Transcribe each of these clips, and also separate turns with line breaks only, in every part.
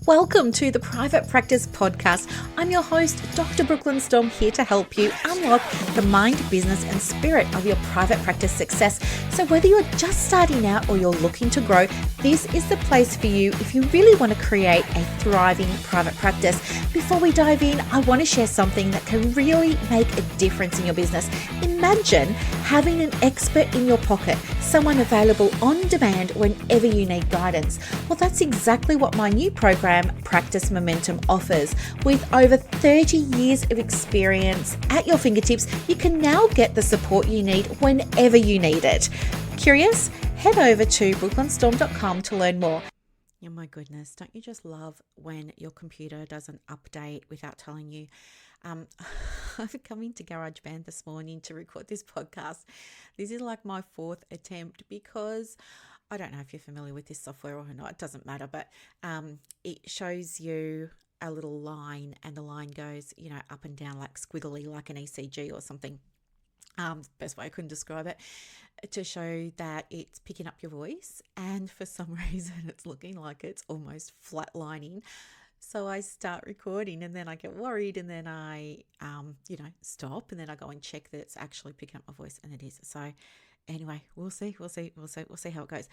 Welcome to the Private Practice Podcast. I'm your host, Dr. Brooklyn Storm, here to help you unlock the mind, business, and spirit of your private practice success. So whether you're just starting out or you're looking to grow, this is the place for you if you really want to create a thriving private practice. Before we dive in, I want to share something that can really make a difference in your business. Imagine having an expert in your pocket, someone available on demand whenever you need guidance. Well, that's exactly what my new program, Practice Momentum, offers. With over 30 years of experience at your fingertips, you can now get the support you need whenever you need it. Curious? Head over to brooklynstorm.com to learn more. Oh my goodness, don't you just love when your computer does an update without telling you? I've come into GarageBand this morning to record this podcast. This is like my fourth attempt because I don't know if you're familiar with this software or not. It doesn't matter, but it shows you a little line and the line goes, up and down like squiggly, like an ECG or something. Best way I couldn't describe it, to show that it's picking up your voice, and for some reason it's looking like it's almost flatlining. So I start recording and then I get worried and then I, stop and then I go and check that it's actually picking up my voice, and it is. So anyway, we'll see how it goes.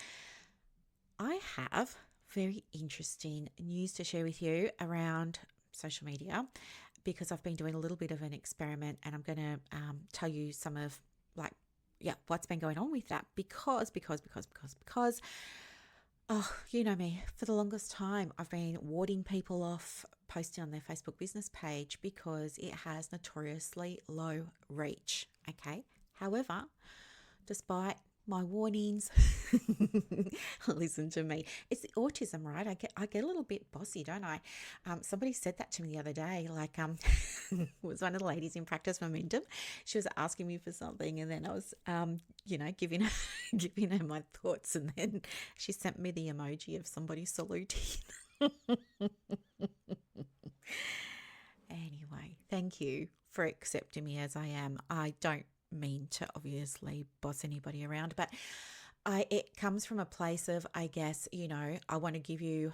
I have very interesting news to share with you around social media, because I've been doing a little bit of an experiment, and I'm going to tell you some of what's been going on with that because oh, you know me, for the longest time I've been warding people off posting on their Facebook business page because it has notoriously low reach. Okay. However, despite my warnings, listen to me. It's the autism, right? I get a little bit bossy, don't I? Somebody said that to me the other day. It was one of the ladies in Practice Momentum. She was asking me for something, and then I was, giving her my thoughts, and then she sent me the emoji of somebody saluting. Anyway, thank you for accepting me as I am. I don't mean to obviously boss anybody around, but it comes from a place of, I guess, I want to give you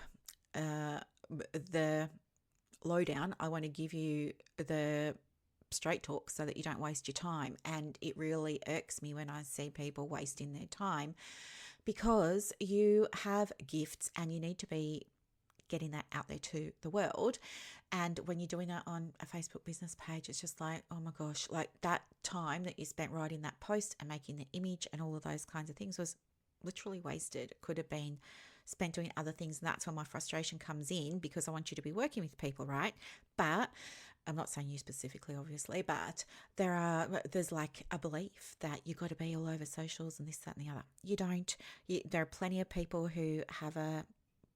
the lowdown. I want to give you the straight talk so that you don't waste your time. And it really irks me when I see people wasting their time, because you have gifts and you need to be getting that out there to the world. And when you're doing it on a Facebook business page, it's just like, oh my gosh, like that time that you spent writing that post and making the image and all of those kinds of things was literally wasted. It could have been spent doing other things. And that's where my frustration comes in, because I want you to be working with people, right? But I'm not saying you specifically, obviously, but there's like a belief that you got to be all over socials and this, that, and the other. You don't. There are plenty of people who have a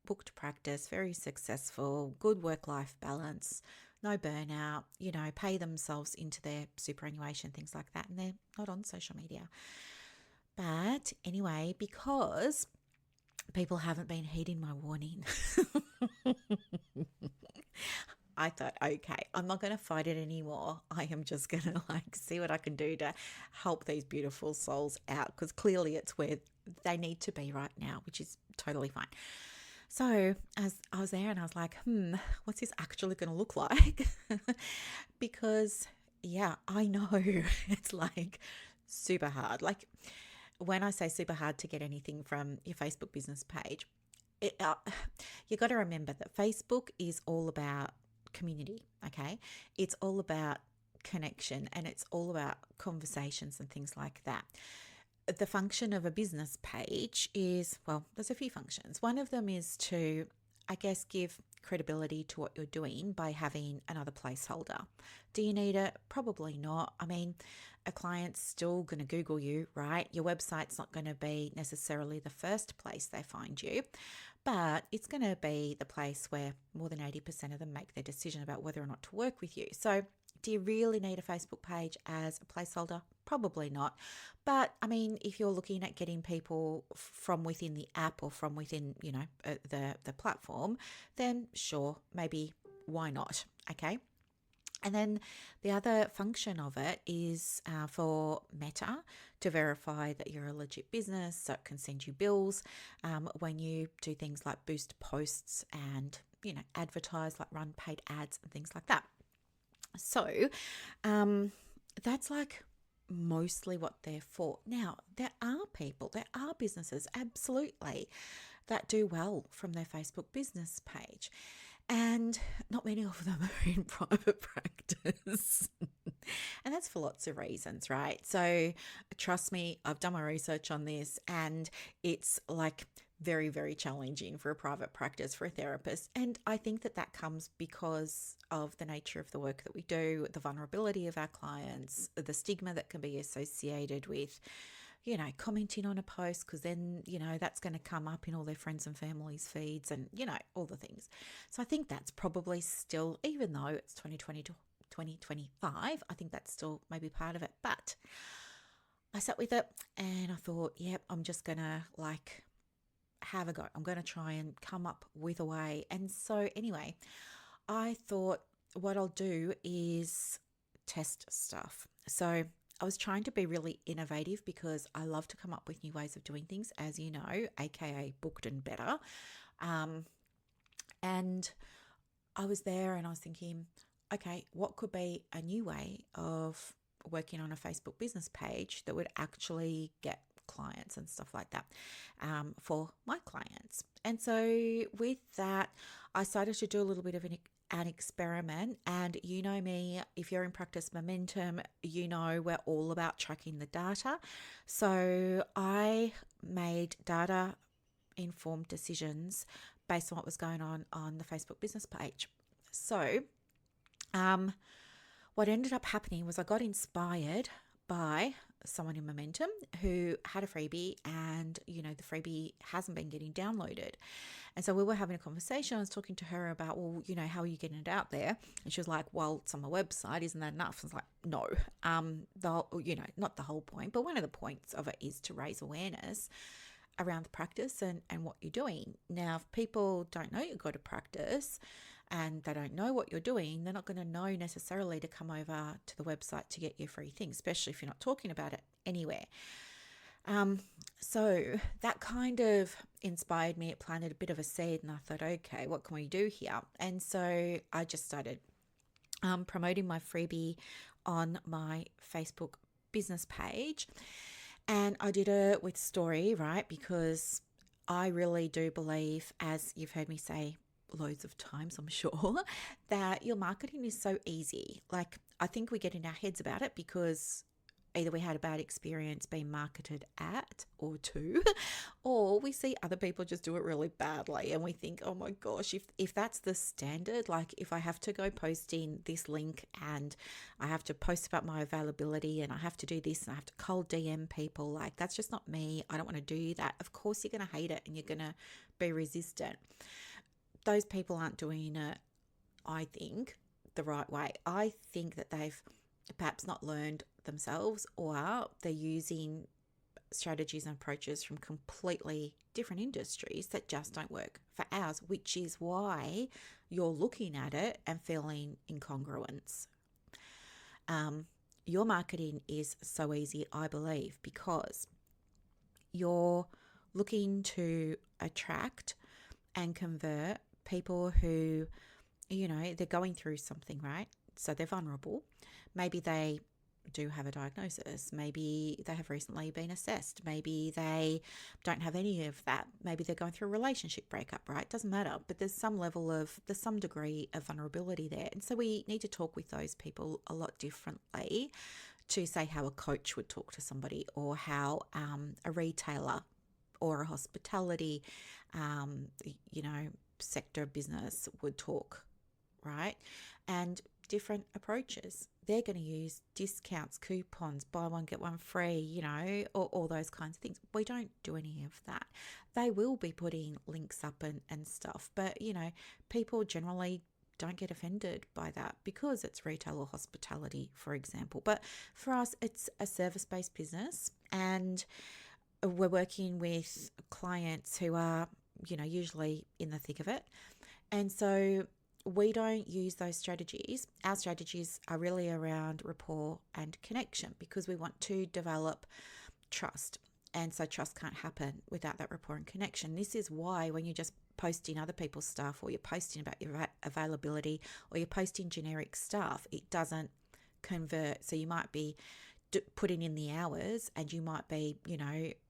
booked practice, very successful, good work-life balance, no burnout, pay themselves into their superannuation, things like that, and they're not on social media. But anyway, because people haven't been heeding my warning, I thought, okay, I'm not going to fight it anymore. I am just going to see what I can do to help these beautiful souls out, because clearly it's where they need to be right now, which is totally fine. So as I was there and I was like, what's this actually going to look like? Because, I know it's like super hard. Like when I say super hard to get anything from your Facebook business page, you got to remember that Facebook is all about community, okay? It's all about connection, and it's all about conversations and things like that. The function of a business page is, there's a few functions. One of them is to, I guess, give credibility to what you're doing by having another placeholder. Do you need it? Probably not. I mean, a client's still going to Google you, right? Your website's not going to be necessarily the first place they find you, but it's going to be the place where more than 80% of them make their decision about whether or not to work with you. So do you really need a Facebook page as a placeholder? Probably not. But I mean, if you're looking at getting people from within the app or from within, the platform, then sure, maybe why not? Okay. And then the other function of it is for Meta to verify that you're a legit business, so it can send you bills when you do things like boost posts and advertise, like run paid ads and things like that. So that's like mostly what they're for. Now, there are businesses, absolutely, that do well from their Facebook business page. And not many of them are in private practice. And that's for lots of reasons, right? So trust me, I've done my research on this, and it's like very, very challenging for a private practice, for a therapist. And I think that comes because of the nature of the work that we do, the vulnerability of our clients, the stigma that can be associated with, commenting on a post, because then, that's going to come up in all their friends and family's feeds and, all the things. So I think that's probably still, even though it's 2020 to 2025, I think that's still maybe part of it. But I sat with it and I thought, yep, I'm just going to have a go. I'm going to try and come up with a way. And so anyway, I thought what I'll do is test stuff. So I was trying to be really innovative because I love to come up with new ways of doing things, as you know, aka booked and better. And I was there and I was thinking, okay, what could be a new way of working on a Facebook business page that would actually get clients and stuff like that for my clients? And so with that, I started to do a little bit of an experiment. And you know me, if you're in Practice Momentum, we're all about tracking the data. So I made data informed decisions based on what was going on the Facebook business page. So what ended up happening was I got inspired by someone in Momentum who had a freebie, and the freebie hasn't been getting downloaded. And so we were having a conversation. I was talking to her about, well, how are you getting it out there? And she was like, well, it's on my website. Isn't that enough? I was like, no. Not the whole point, but one of the points of it is to raise awareness around the practice and what you're doing. Now, if people don't know you've got a practice and they don't know what you're doing, they're not going to know necessarily to come over to the website to get your free thing, especially if you're not talking about it anywhere. So that kind of inspired me. It planted a bit of a seed, and I thought, okay, what can we do here? And so I just started promoting my freebie on my Facebook business page. And I did it with story, right? Because I really do believe, as you've heard me say loads of times, I'm sure, that your marketing is so easy. Like, I think we get in our heads about it because either we had a bad experience being marketed at or to, or we see other people just do it really badly and we think, oh my gosh, if that's the standard, like if I have to go posting this link and I have to post about my availability and I have to do this and I have to cold DM people, like that's just not me. I don't want to do that. Of course you're going to hate it and you're going to be resistant. Those people aren't doing it, I think, the right way. I think that they've perhaps not learned themselves, or they're using strategies and approaches from completely different industries that just don't work for ours, which is why you're looking at it and feeling incongruence. Your marketing is so easy, I believe, because you're looking to attract and convert people who, they're going through something, right? So they're vulnerable. Maybe they do have a diagnosis. Maybe they have recently been assessed. Maybe they don't have any of that. Maybe they're going through a relationship breakup, right? Doesn't matter. But there's some degree of vulnerability there. And so we need to talk with those people a lot differently to say how a coach would talk to somebody, or how a retailer or a hospitality, sector business would talk, right? And different approaches. They're going to use discounts, coupons, buy one, get one free, or all those kinds of things. We don't do any of that. They will be putting links up and stuff, but, people generally don't get offended by that because it's retail or hospitality, for example. But for us, it's a service-based business, and we're working with clients who are, usually in the thick of it. And so we don't use those strategies. Our strategies are really around rapport and connection, because we want to develop trust. And so trust can't happen without that rapport and connection. This is why when you just posting other people's stuff, or you're posting about your availability, or you're posting generic stuff, it doesn't convert. So you might be putting in the hours, and you might be,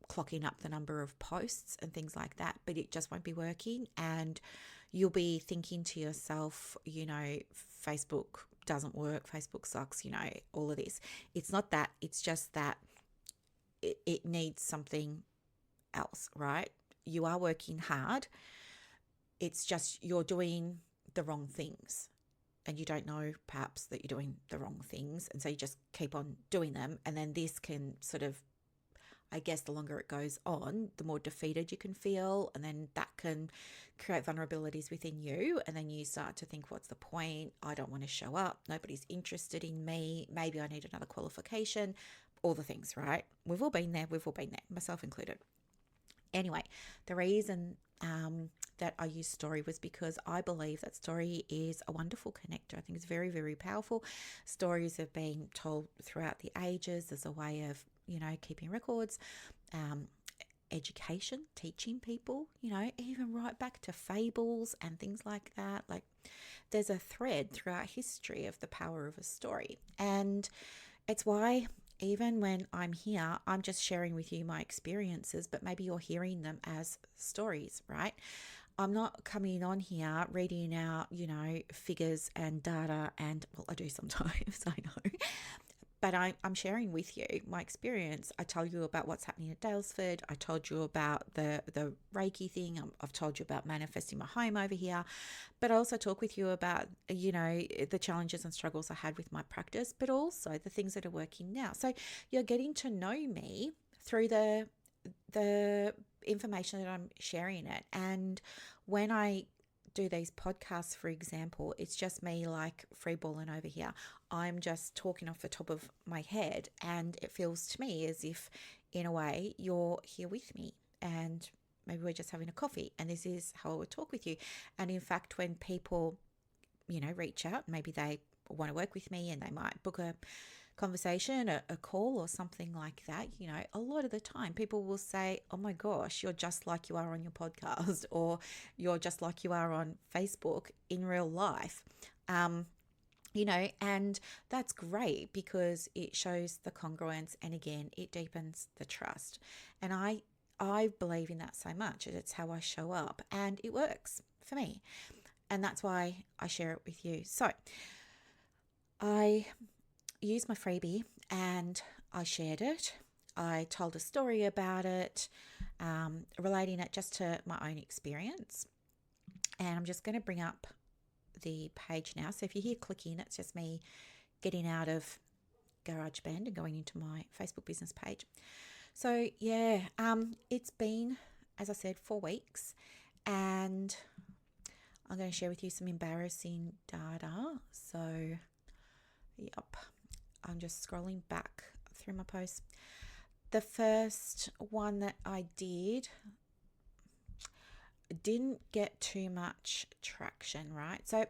clocking up the number of posts and things like that, but it just won't be working. And you'll be thinking to yourself, Facebook doesn't work, Facebook sucks, all of this. It's not that, it's just that it needs something else, right? You are working hard. It's just you're doing the wrong things, and you don't know perhaps that you're doing the wrong things. And so you just keep on doing them. And then this can sort of, I guess the longer it goes on, the more defeated you can feel. And then that can create vulnerabilities within you. And then you start to think, what's the point? I don't want to show up. Nobody's interested in me. Maybe I need another qualification. All the things, right? We've all been there, myself included. Anyway, the reason that I use story was because I believe that story is a wonderful connector. I think it's very, very powerful. Stories have been told throughout the ages as a way of, keeping records, education, teaching people, even right back to fables and things like that. Like, there's a thread throughout history of the power of a story. And it's why even when I'm here, I'm just sharing with you my experiences, but maybe you're hearing them as stories, right? I'm not coming on here reading out, figures and data, and, well, I do sometimes, I know. But I'm sharing with you my experience. I told you about what's happening at Dalesford. I told you about the Reiki thing. I've told you about manifesting my home over here. But I also talk with you about, the challenges and struggles I had with my practice, but also the things that are working now. So you're getting to know me through the information that I'm sharing it. And when I do these podcasts, for example, it's just me like freeballing over here. I'm just talking off the top of my head, and it feels to me as if, in a way, you're here with me, and maybe we're just having a coffee, and this is how I would talk with you. And in fact, when people, reach out, maybe they want to work with me and they might book a conversation, a call or something like that, a lot of the time people will say, oh my gosh, you're just like you are on your podcast, or you're just like you are on Facebook in real life. And that's great because it shows the congruence, and again, it deepens the trust. And I believe in that so much. It's how I show up, and it works for me. And that's why I share it with you. So I used my freebie and I shared it. I told a story about it, relating it just to my own experience. And I'm just going to bring up the page now. So if you hear clicking, it's just me getting out of GarageBand and going into my Facebook business page. So yeah, it's been, as I said, 4 weeks, and I'm going to share with you some embarrassing data. So yep, I'm just scrolling back through my posts. The first one that I didn't get too much traction, right? So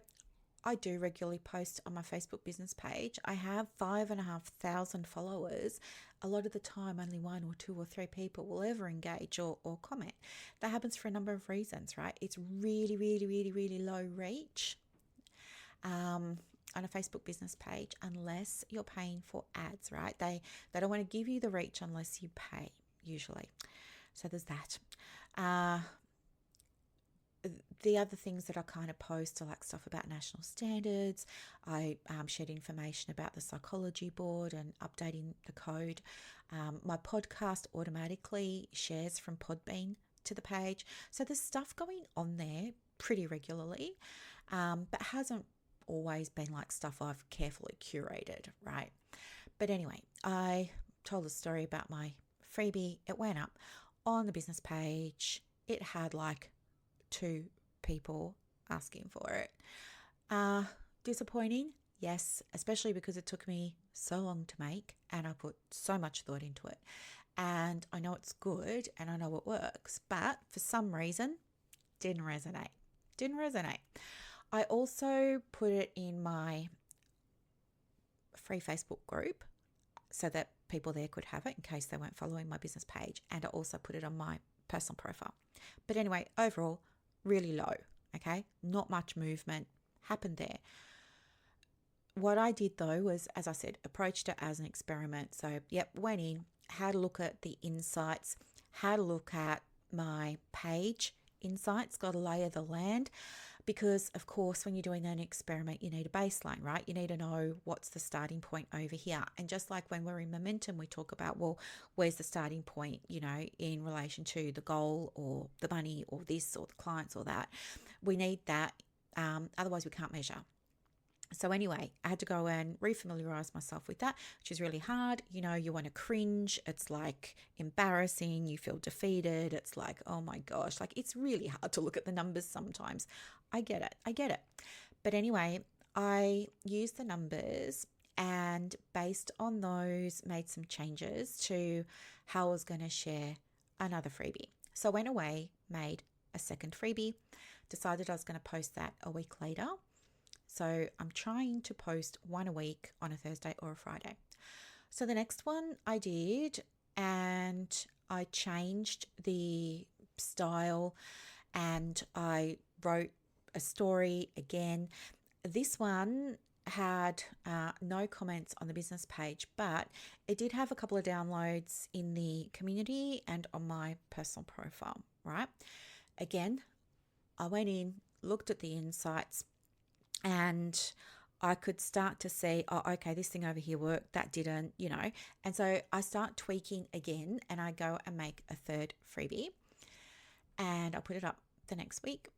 I do regularly post on my Facebook business page. I have 5,500 followers. A lot of the time, only 1 or 2 or 3 people will ever engage or comment. That happens for a number of reasons, right? It's really, really, really, really low reach on a Facebook business page unless you're paying for ads, right? They don't want to give you the reach unless you pay, usually. So there's that. The other things that I kind of post are like stuff about national standards. I shared information about the psychology board and updating the code. My podcast automatically shares from Podbean to the page. So there's stuff going on there pretty regularly, but hasn't always been like stuff I've carefully curated, right? But anyway, I told a story about my freebie. It went up on the business page. It had like 2 people asking for it. Disappointing? Yes, especially because it took me so long to make and I put so much thought into it. And I know it's good and I know it works, but for some reason, didn't resonate. I also put it in my free Facebook group so that people there could have it in case they weren't following my business page. And I also put it on my personal profile. But anyway, overall, really low. Okay, not much movement happened there. What I did though was, as I said, approached it as an experiment. So, went in, had a look at the insights, had a look at my page insights, got a lay of the land, because of course, when you're doing an experiment, you need a baseline, right? You need to know what's the starting point over here. And just like when we're in momentum, we talk about, well, where's the starting point, in relation to the goal or the money or this or the clients or that. We need that. Otherwise, we can't measure. So anyway, I had to go and refamiliarize myself with that, which is really hard. You want to cringe. It's like embarrassing. You feel defeated. It's like, oh my gosh, like it's really hard to look at the numbers sometimes. I get it. But anyway, I used the numbers and based on those made some changes to how I was going to share another freebie. So I went away, made a second freebie, decided I was going to post that a week later. So I'm trying to post one a week on a Thursday or a Friday. So the next one I did, and I changed the style and I wrote a story again. This one had no comments on the business page, but it did have a couple of downloads in the community and on my personal profile, right? Again, I went in, looked at the insights, and I could start to see, oh, okay, this thing over here worked, that didn't, And so I start tweaking again and I go and make a third freebie and I put it up the next week.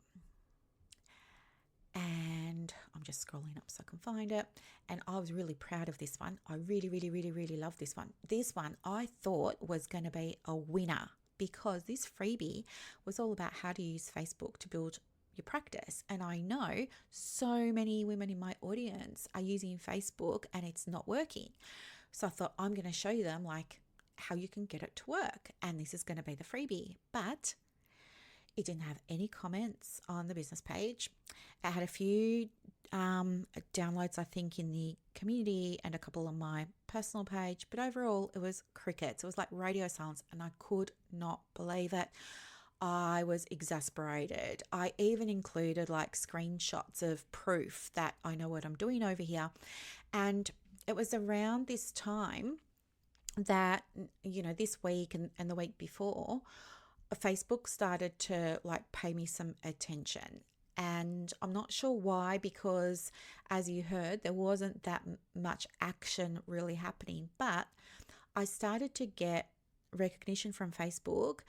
And I'm just scrolling up so I can find it. And I was really proud of this one. I really, really, really, really love this one. This one I thought was going to be a winner because this freebie was all about how to use Facebook to build your practice. And I know so many women in my audience are using Facebook and it's not working. So I thought I'm going to show them like how you can get it to work. And this is going to be the freebie. But it didn't have any comments on the business page. It had a few downloads, I think, in the community and a couple on my personal page. But overall, it was crickets. It was like radio silence and I could not believe it. I was exasperated. I even included like screenshots of proof that I know what I'm doing over here. And it was around this time that, this week and the week before, Facebook started to like pay me some attention. And I'm not sure why, because as you heard, there wasn't that much action really happening. But I started to get recognition from Facebook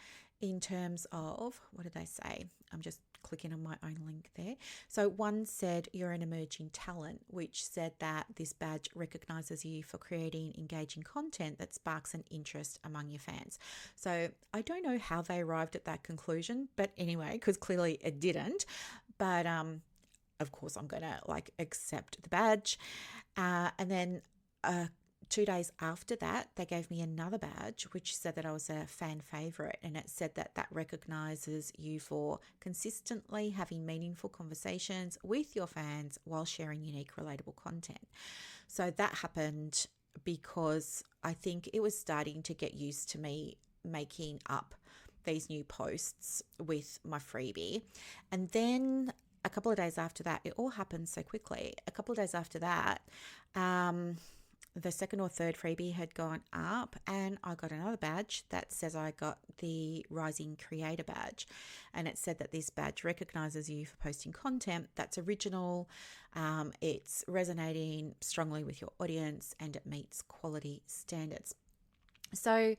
in terms of, what did they say? I'm just clicking on my own link there. So one said you're an emerging talent, which said that this badge recognizes you for creating engaging content that sparks an interest among your fans. So I don't know how they arrived at that conclusion, but anyway, because clearly it didn't. But of course, I'm going to like accept the badge. And then 2 days after that, they gave me another badge, which said that I was a fan favorite. And it said that recognizes you for consistently having meaningful conversations with your fans while sharing unique, relatable content. So that happened because I think it was starting to get used to me making up these new posts with my freebie. And then a couple of days after that, it all happened so quickly. A couple of days after that, the second or third freebie had gone up and I got another badge that says I got the Rising Creator badge. And it said that this badge recognizes you for posting content that's original, it's resonating strongly with your audience, and it meets quality standards. So,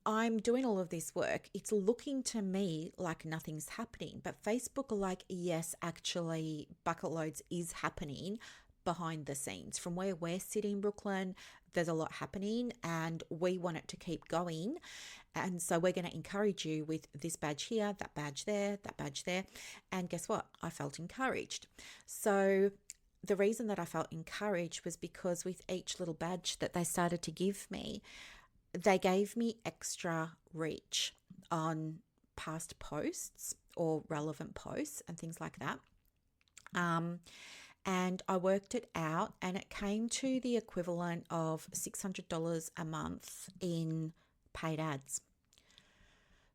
I'm doing all of this work. It's looking to me like nothing's happening, but Facebook are like, yes, actually, bucket loads is happening behind the scenes. From where we're sitting, Brooklyn, there's a lot happening and we want it to keep going. And so we're going to encourage you with this badge here, that badge there, that badge there. And guess what? I felt encouraged. So the reason that I felt encouraged was because with each little badge that they started to give me, they gave me extra reach on past posts or relevant posts and things like that. And I worked it out and it came to the equivalent of $600 a month in paid ads.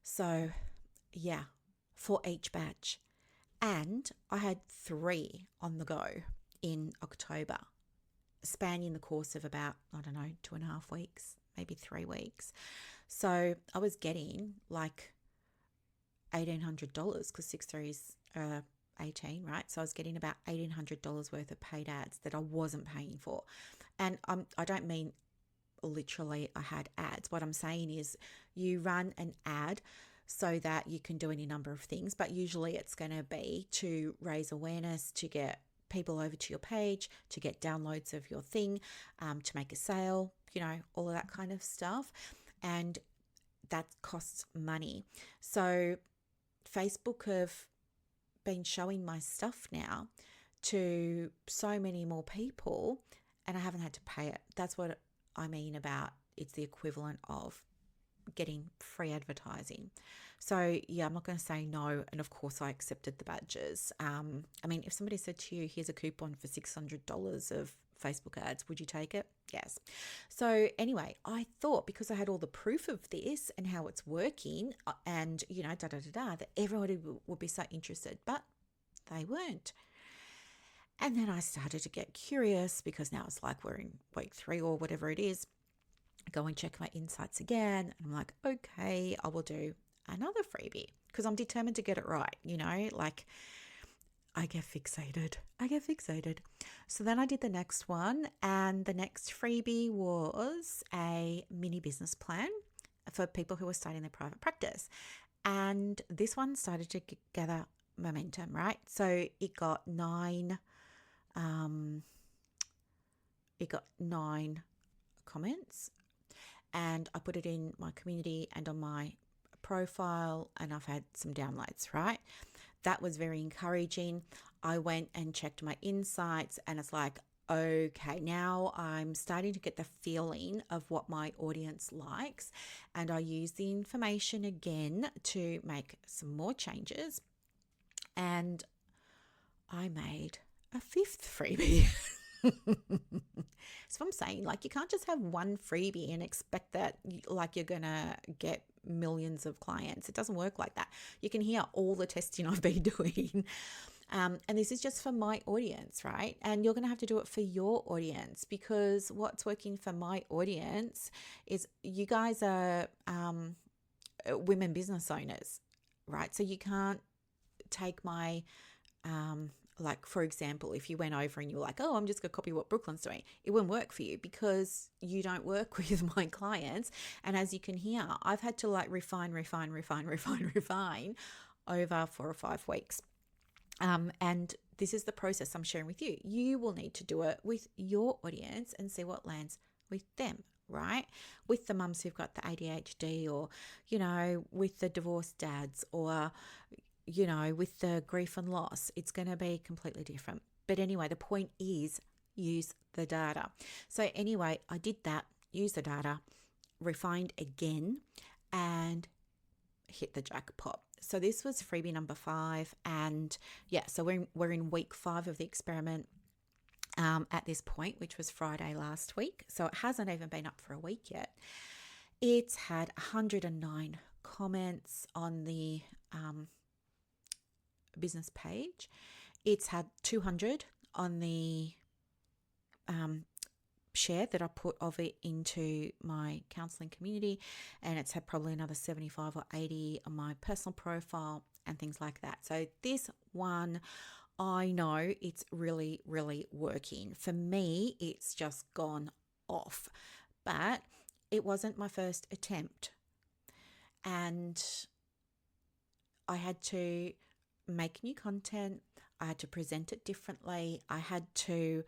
So yeah, for each batch. And I had 3 on the go in October, spanning the course of about, 2.5 weeks, maybe 3 weeks. So I was getting like $1,800 because 6 threes are 18, right? So I was getting about $1,800 worth of paid ads that I wasn't paying for. And I don't mean literally I had ads. What I'm saying is you run an ad so that you can do any number of things, but usually it's going to be to raise awareness, to get people over to your page, to get downloads of your thing, to make a sale, all of that kind of stuff. And that costs money. So Facebook have been showing my stuff now to so many more people, and I haven't had to pay it. That's what I mean about it's the equivalent of getting free advertising. So yeah, I'm not going to say no. And of course I accepted the badges. If somebody said to you, here's a coupon for $600 of Facebook ads, would you take it? Yes. So anyway, I thought because I had all the proof of this and how it's working and, that everybody would be so interested, but they weren't. And then I started to get curious because now it's like we're in week 3 or whatever it is. Go and check my insights again. And I'm like, okay, I will do another freebie because I'm determined to get it right. I get fixated. So then I did the next one, and the next freebie was a mini business plan for people who are starting their private practice. And this one started to gather momentum, right? So it got 9 comments, and I put it in my community and on my profile, and I've had some downloads, right? That was very encouraging. I went and checked my insights, and it's like, okay, now I'm starting to get the feeling of what my audience likes, and I use the information again to make some more changes, and I made a 5th freebie. So I'm saying, you can't just have one freebie and expect that you're gonna get millions of clients. It doesn't work like that. You can hear all the testing I've been doing. And this is just for my audience, right? And you're going to have to do it for your audience, because what's working for my audience is you guys are women business owners, right? So you can't take my for example, if you went over and you were like, oh, I'm just going to copy what Brooklyn's doing, it wouldn't work for you because you don't work with my clients. And as you can hear, I've had to refine over 4 or 5 weeks. And this is the process I'm sharing with you. You will need to do it with your audience and see what lands with them, right? With the mums who've got the ADHD, or, with the divorced dads, or, with the grief and loss. It's going to be completely different. But anyway, the point is use the data. So anyway, I did that, use the data, refined again, and hit the jackpot. So this was freebie number 5. And yeah, so we're in week 5 of the experiment at this point, which was Friday last week. So it hasn't even been up for a week yet. It's had 109 comments on the business page. It's had 200 on the share that I put of it into my counselling community, and it's had probably another 75 or 80 on my personal profile and things like that. So this one, I know it's really, really working. For me, it's just gone off, but it wasn't my first attempt, and I had to make new content. I had to present it differently. I had to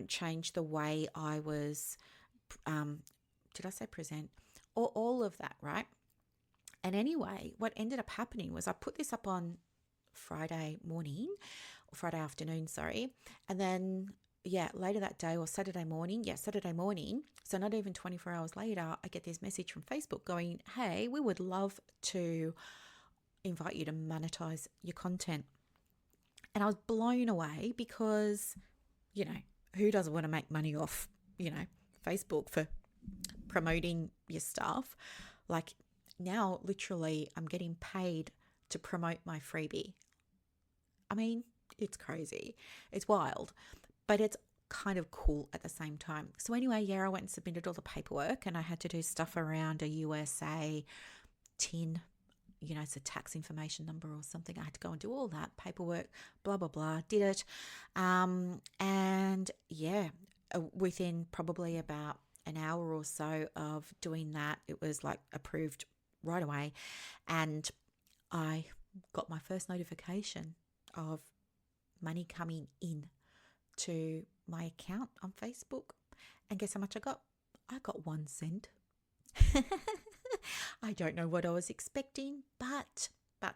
change the way I was, did I say present? Or all of that, right? And anyway, what ended up happening was I put this up on Friday morning, or Friday afternoon, sorry. And then, later that day, or Saturday morning, so not even 24 hours later, I get this message from Facebook going, hey, we would love to invite you to monetize your content. And I was blown away because, who doesn't want to make money off, Facebook for promoting your stuff? Now, literally, I'm getting paid to promote my freebie. I mean, it's crazy. It's wild, but it's kind of cool at the same time. So anyway, I went and submitted all the paperwork, and I had to do stuff around a USA TIN, it's a tax information number or something. I had to go and do all that paperwork, blah, blah, blah, did it. Within probably about an hour or so of doing that, it was like approved right away. And I got my first notification of money coming in to my account on Facebook. And guess how much I got? I got 1 cent. I don't know what I was expecting, but I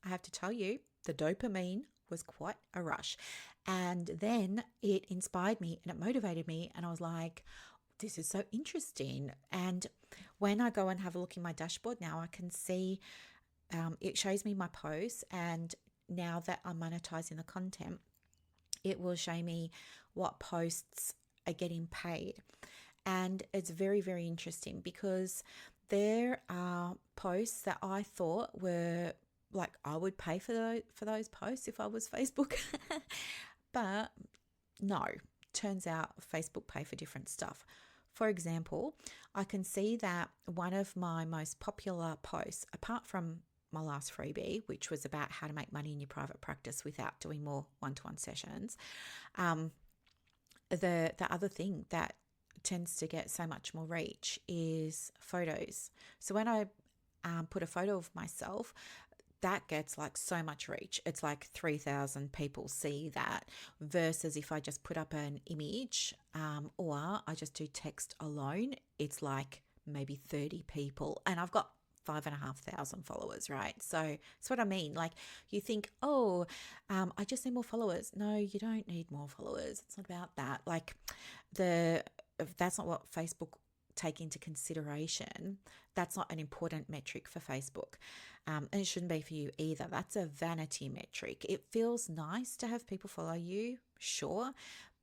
have to tell you, the dopamine was quite a rush. And then it inspired me and it motivated me. And I was like, this is so interesting. And when I go and have a look in my dashboard now, I can see it shows me my posts. And now that I'm monetizing the content, it will show me what posts are getting paid. And it's very, very interesting because there are posts that I thought were like I would pay for those posts if I was Facebook. But no, turns out Facebook pay for different stuff. For example, I can see that one of my most popular posts, apart from my last freebie, which was about how to make money in your private practice without doing more one-to-one sessions, the other thing that tends to get so much more reach is photos. So when I put a photo of myself, that gets like so much reach. It's like 3,000 people see that, versus if I just put up an image or I just do text alone, it's like maybe 30 people, and I've got 5,500 followers, right? So that's what I mean. Like you think, I just need more followers. No, you don't need more followers. It's not about that. Like that's not what Facebook take into consideration. That's not an important metric for Facebook. And it shouldn't be for you either. That's a vanity metric. It feels nice to have people follow you, sure.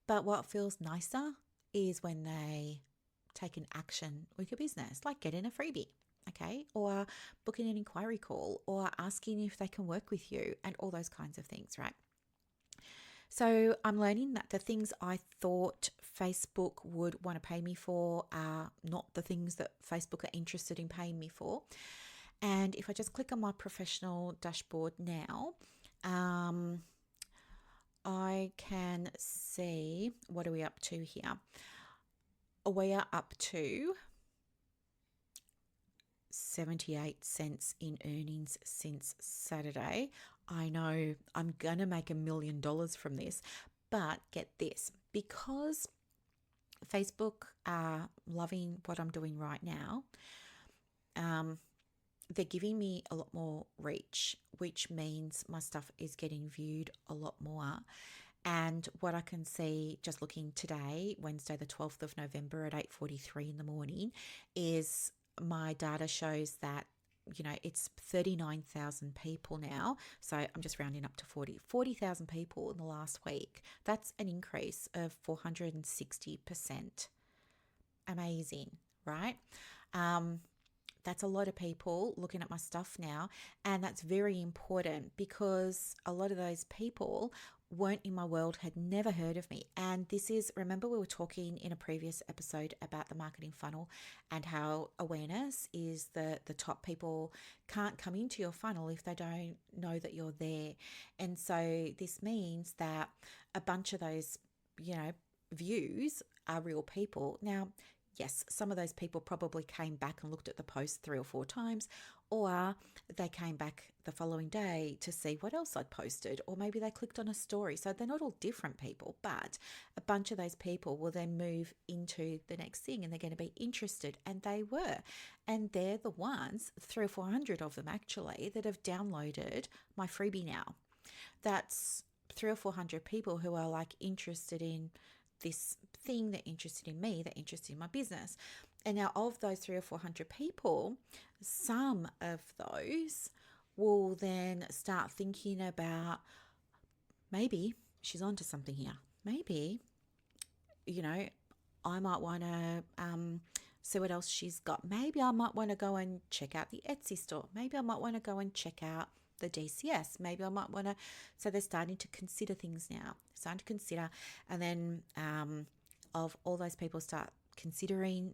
But what feels nicer is when they take an action with your business, like getting a freebie, okay? Or booking an inquiry call, or asking if they can work with you, and all those kinds of things, right? So I'm learning that the things I thought Facebook would want to pay me for are not the things that Facebook are interested in paying me for. And if I just click on my professional dashboard now, I can see, what are we up to here? We are up to 78 cents in earnings since Saturday. I know I'm going to make $1 million from this, but get this, because Facebook are loving what I'm doing right now, they're giving me a lot more reach, which means my stuff is getting viewed a lot more. And what I can see just looking today, Wednesday, the 12th of November at 8:43 in the morning, is my data shows that, it's 39,000 people now. So I'm just rounding up to 40,000 people in the last week. That's an increase of 460%. Amazing, right? That's a lot of people looking at my stuff now. And that's very important because a lot of those people weren't in my world, had never heard of me. And this is, remember we were talking in a previous episode about the marketing funnel and how awareness is the top people can't come into your funnel if they don't know that you're there. And so this means that a bunch of those, views are real people. Now, yes, some of those people probably came back and looked at the post 3 or 4 times, or they came back the following day to see what else I'd posted, or maybe they clicked on a story. So they're not all different people, but a bunch of those people will then move into the next thing and they're going to be interested, and they were. And they're the ones, 300 or 400 of them actually, that have downloaded my freebie now. That's 300 or 400 people who are like interested in this thing, they're interested in me, they're interested in my business. And now of those 300 or 400 people, some of those will then start thinking about, maybe she's onto something here. Maybe, I might want to see what else she's got. Maybe I might want to go and check out the Etsy store. Maybe I might want to go and check out the DCS. Maybe I might want to. So they're starting to consider things now. Starting to consider. And then of all those people start considering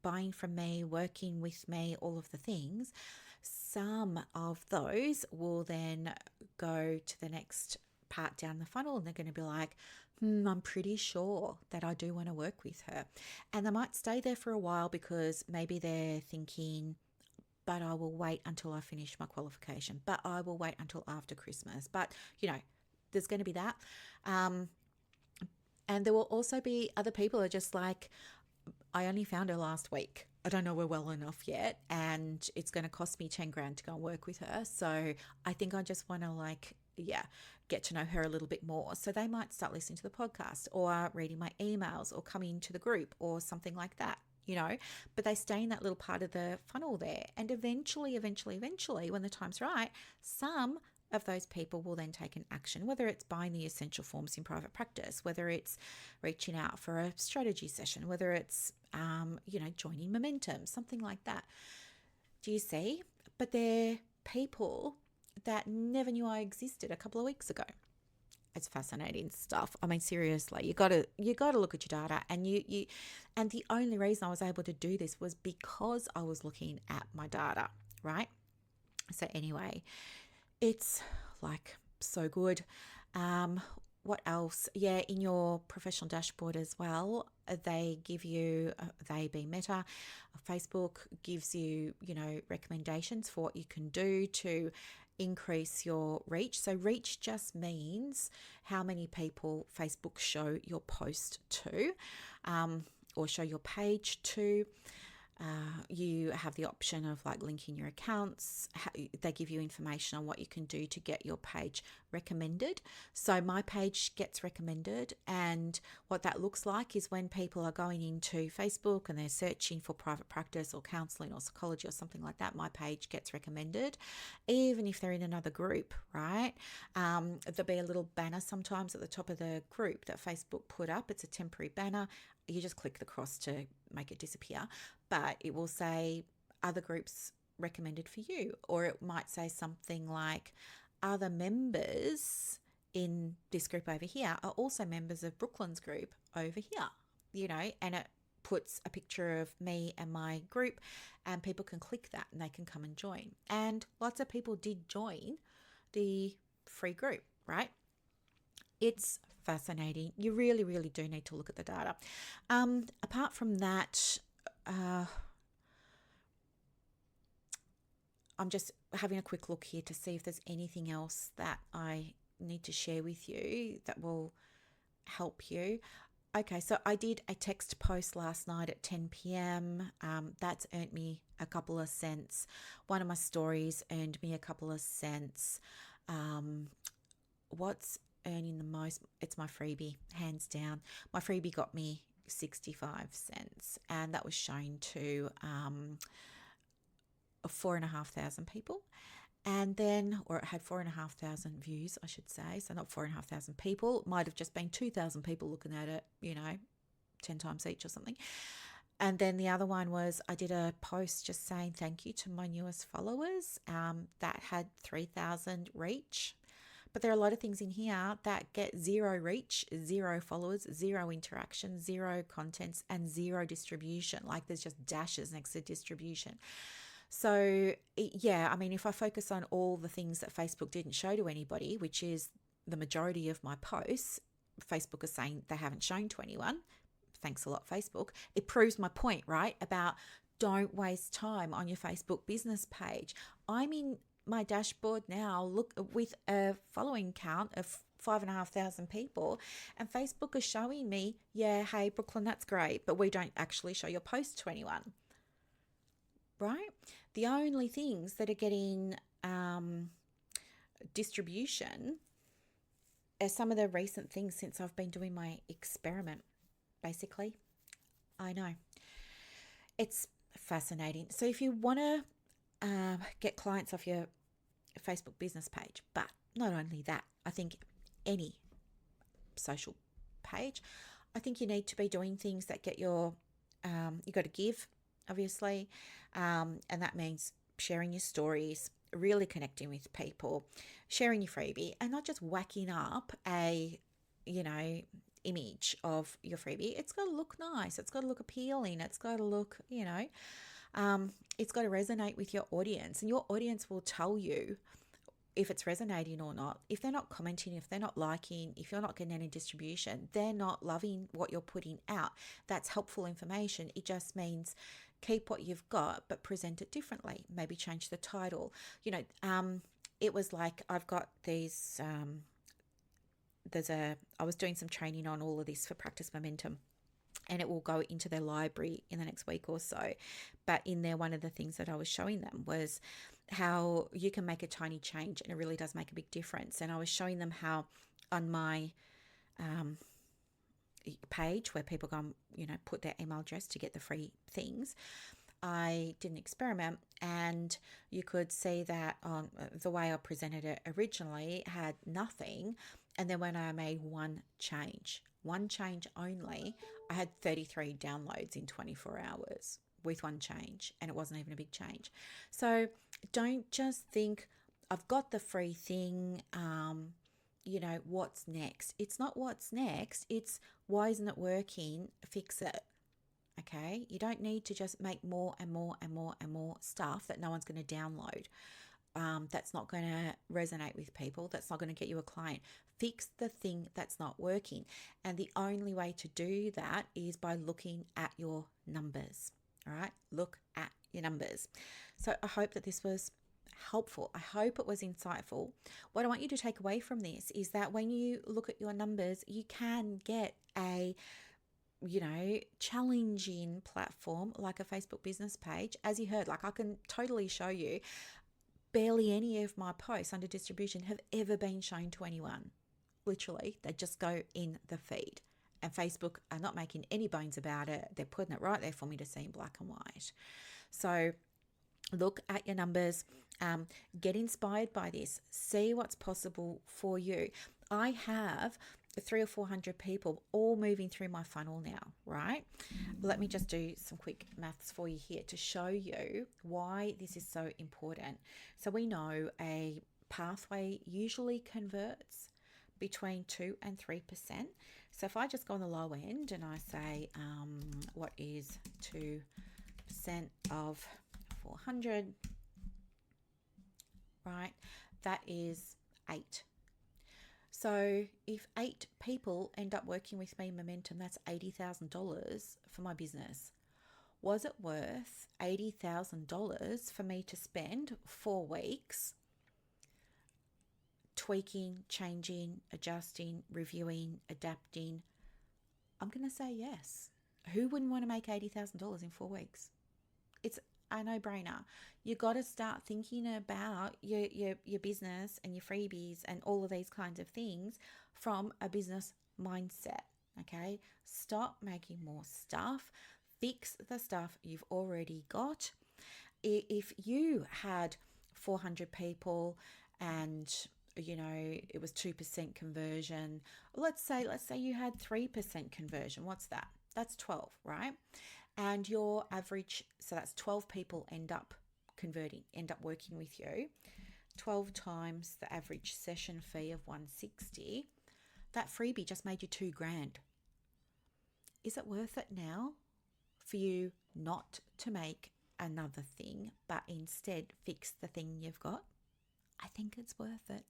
buying from me, working with me, all of the things, some of those will then go to the next part down the funnel, and they're going to be like, I'm pretty sure that I do want to work with her. And they might stay there for a while because maybe they're thinking, but I will wait until I finish my qualification, but I will wait until after Christmas. But, there's going to be that. And there will also be other people who are just like, I only found her last week. I don't know her well enough yet, and it's going to cost me 10 grand to go and work with her. So I think I just want to get to know her a little bit more. So they might start listening to the podcast or reading my emails or coming to the group or something like that, but they stay in that little part of the funnel there. And eventually, when the time's right, some of those people will then take an action, whether it's buying the essential forms in private practice, whether it's reaching out for a strategy session, whether it's, joining Momentum, something like that. Do you see? But they're people that never knew I existed a couple of weeks ago. It's fascinating stuff. I mean, seriously, you got to look at your data, and and the only reason I was able to do this was because I was looking at my data, right? So anyway, it's so good. What else? Yeah, in your professional dashboard as well, they give you, they being Meta, Facebook gives you, recommendations for what you can do to increase your reach. So reach just means how many people Facebook show your post to, or show your page to. You have the option of linking your accounts. They give you information on what you can do to get your page recommended. So my page gets recommended, and what that looks like is when people are going into Facebook and they're searching for private practice or counselling or psychology or something like that, my page gets recommended, even if they're in another group, right? There'll be a little banner sometimes at the top of the group that Facebook put up. It's a temporary banner. You just click the cross to make it disappear, but it will say other groups recommended for you, or it might say something like other members in this group over here are also members of Brooklyn's group over here, and it puts a picture of me and my group, and people can click that and they can come and join. And lots of people did join the free group, right? It's fascinating. You really, really do need to look at the data. Apart from that, I'm just having a quick look here to see if there's anything else that I need to share with you that will help you. Okay, so I did a text post last night at 10 p.m. That's earned me a couple of cents. One of my stories earned me a couple of cents. What's earning the most? It's my freebie, hands down. My freebie got me 65 cents, and that was shown to 4,500 people. And then, or it had 4,500 views, I should say. So not 4,500 people. It might have just been 2,000 people looking at it, 10 times each or something. And then the other one was I did a post just saying thank you to my newest followers. That had 3,000 reach. But there are a lot of things in here that get 0 reach, 0 followers, 0 interaction, 0 contents, and 0 distribution. There's just dashes next to distribution. So yeah, I mean, if I focus on all the things that Facebook didn't show to anybody, which is the majority of my posts, Facebook is saying they haven't shown to anyone. Thanks a lot, Facebook. It proves my point, right? About don't waste time on your Facebook business page. I'm in my dashboard now, look, with a following count of 5,500 people, and Facebook is showing me, yeah, hey, Brooklyn, that's great, but we don't actually show your post to anyone, right? The only things that are getting distribution are some of the recent things since I've been doing my experiment, basically. I know. It's fascinating. So if you want to get clients off your Facebook business page, but not only that, I think any social page, I think you need to be doing things that get your you got to give, obviously, and that means sharing your stories, really connecting with people, sharing your freebie, and not just whacking up a, image of your freebie. It's got to look nice. It's got to look appealing. It's got to look, it's got to resonate with your audience, and your audience will tell you if it's resonating or not. If they're not commenting, if they're not liking, if you're not getting any distribution, they're not loving what you're putting out. That's helpful information. It just means keep what you've got, but present it differently. Maybe change the title. It was like I've got these, I was doing some training on all of this for Practice Momentum, and it will go into their library in the next week or so. But in there, one of the things that I was showing them was how you can make a tiny change, and it really does make a big difference. And I was showing them how on my page where people go and, put their email address to get the free things, I did an experiment, and you could see that on the way I presented it originally had nothing. And then when I made one change only, I had 33 downloads in 24 hours with one change, and it wasn't even a big change. So don't just think, I've got the free thing, what's next? It's not what's next. It's why isn't it working? Fix it. Okay, you don't need to just make more and more and more and more stuff that no one's going to download. That's not going to resonate with people. That's not going to get you a client. Fix the thing that's not working. And the only way to do that is by looking at your numbers. All right, look at your numbers. So I hope that this was helpful. I hope it was insightful. What I want you to take away from this is that when you look at your numbers, you can get a challenging platform like a Facebook business page. As you heard, like I can totally show you, barely any of my posts under distribution have ever been shown to anyone. Literally, they just go in the feed. And Facebook are not making any bones about it. They're putting it right there for me to see in black and white. So look at your numbers, get inspired by this, see what's possible for you. I have 300 or 400 people all moving through my funnel now, right? Let me just do some quick maths for you here to show you why this is so important. So we know a pathway usually converts between 2 and 3%. So if I just go on the low end and I say, what is 2% of 400, right? That is 8. So if 8 people end up working with me in Momentum, that's $80,000 for my business. Was it worth $80,000 for me to spend 4 weeks tweaking, changing, adjusting, reviewing, adapting? I'm going to say yes. Who wouldn't want to make $80,000 in 4 weeks? It's a no-brainer. You got to start thinking about your business and your freebies and all of these kinds of things from a business mindset. Okay, stop making more stuff. Fix the stuff you've already got. If you had 400 people and it was 2% conversion, let's say you had 3% conversion, what's that? That's 12, right? And your average, so that's 12 people end up converting, end up working with you. 12 times the average session fee of $160. That freebie just made you $2,000. Is it worth it now for you not to make another thing, but instead fix the thing you've got? I think it's worth it.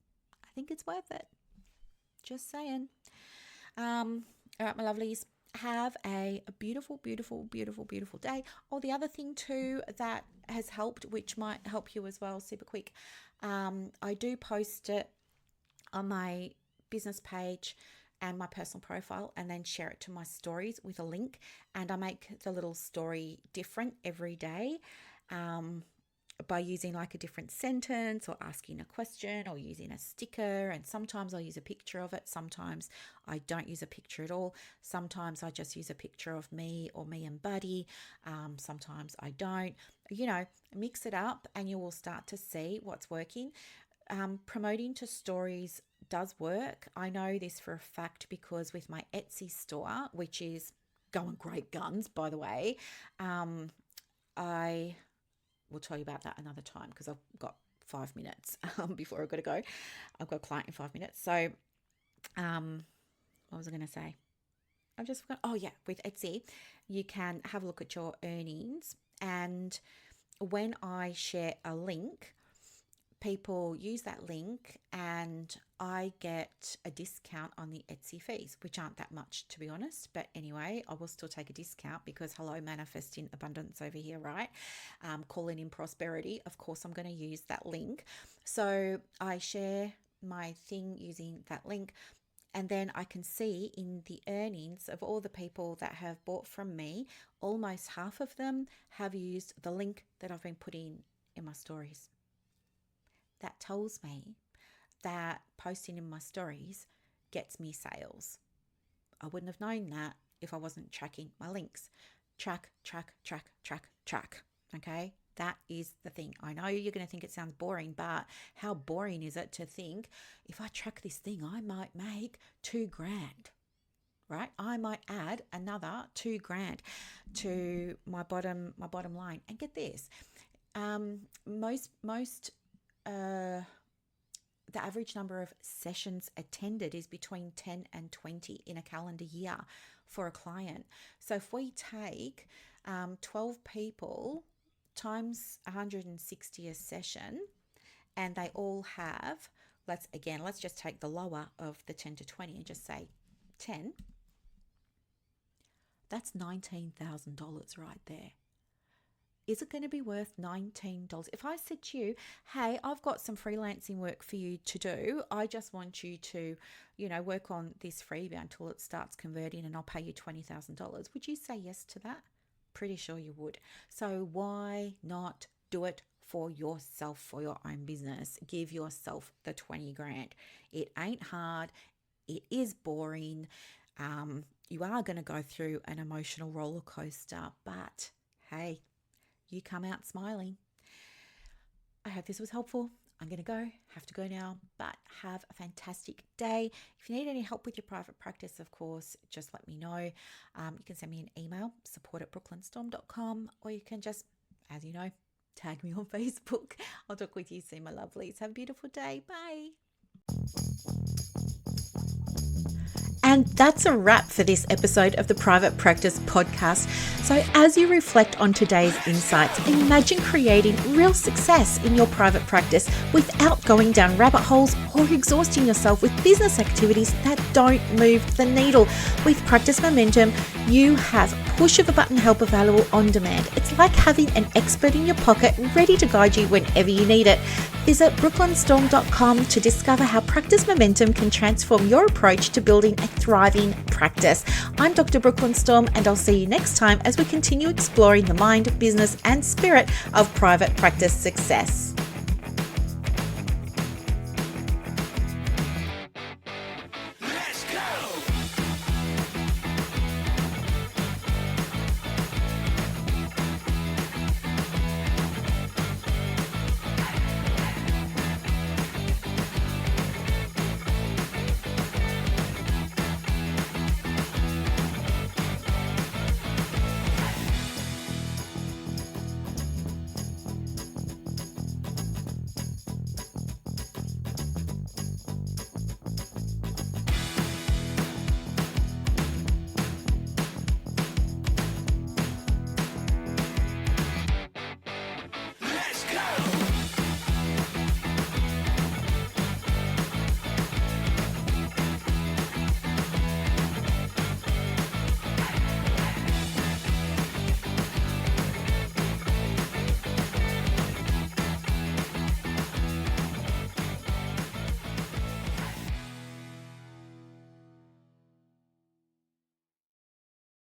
Just saying. All right, my lovelies. Have a beautiful, beautiful, beautiful, beautiful day. Oh, the other thing too that has helped, which might help you as well, super quick. I do post it on my business page and my personal profile, and then share it to my stories with a link. And I make the little story different every day. By using like a different sentence or asking a question or using a sticker. And sometimes I'll use a picture of it. Sometimes I don't use a picture at all. Sometimes I just use a picture of me or me and Buddy. Sometimes I don't. Mix it up and you will start to see what's working. Promoting to stories does work. I know this for a fact because with my Etsy store, which is going great guns, by the way. I will tell you about that another time because I've got 5 minutes before I've got to go. I've got a client in 5 minutes. So what was I going to say? I've just forgot. Oh, yeah. With Etsy, you can have a look at your earnings. And when I share a link, people use that link and I get a discount on the Etsy fees, which aren't that much, to be honest. But anyway, I will still take a discount because hello, manifesting abundance over here, right? Calling in prosperity. Of course, I'm going to use that link. So I share my thing using that link. And then I can see in the earnings of all the people that have bought from me, almost half of them have used the link that I've been putting in my stories. That tells me that posting in my stories gets me sales. I wouldn't have known that if I wasn't tracking my links. Track. Okay? That is the thing. I know you're going to think it sounds boring, but how boring is it to think if I track this thing, I might make $2,000, right? I might add another $2,000 to my bottom line. And get this, the average number of sessions attended is between 10 and 20 in a calendar year for a client. So if we take 12 people times 160 a session, and they all have, let's just take the lower of the 10 to 20 and just say 10, that's $19,000 right there. Is it going to be worth $19? If I said to you, hey, I've got some freelancing work for you to do. I just want you to, work on this freebie until it starts converting and I'll pay you $20,000. Would you say yes to that? Pretty sure you would. So why not do it for yourself, for your own business? Give yourself the $20,000. It ain't hard. It is boring. You are going to go through an emotional roller coaster, but hey, you come out smiling. I hope this was helpful. I'm going to have to go now, but have a fantastic day. If you need any help with your private practice, of course, just let me know. You can send me an email, support@brooklynstorm.com, or you can just, as you know, tag me on Facebook. I'll talk with you soon, my lovelies. Have a beautiful day. Bye. And that's a wrap for this episode of the Private Practice Podcast. So as you reflect on today's insights, imagine creating real success in your private practice without going down rabbit holes or exhausting yourself with business activities that don't move the needle. With Practice Momentum, you have push of a button help available on demand. It's like having an expert in your pocket ready to guide you whenever you need it. Visit brooklynstorm.com to discover how Practice Momentum can transform your approach to building a thriving practice. I'm Dr. Brooklyn Storm, and I'll see you next time as we continue exploring the mind, business, and spirit of private practice success.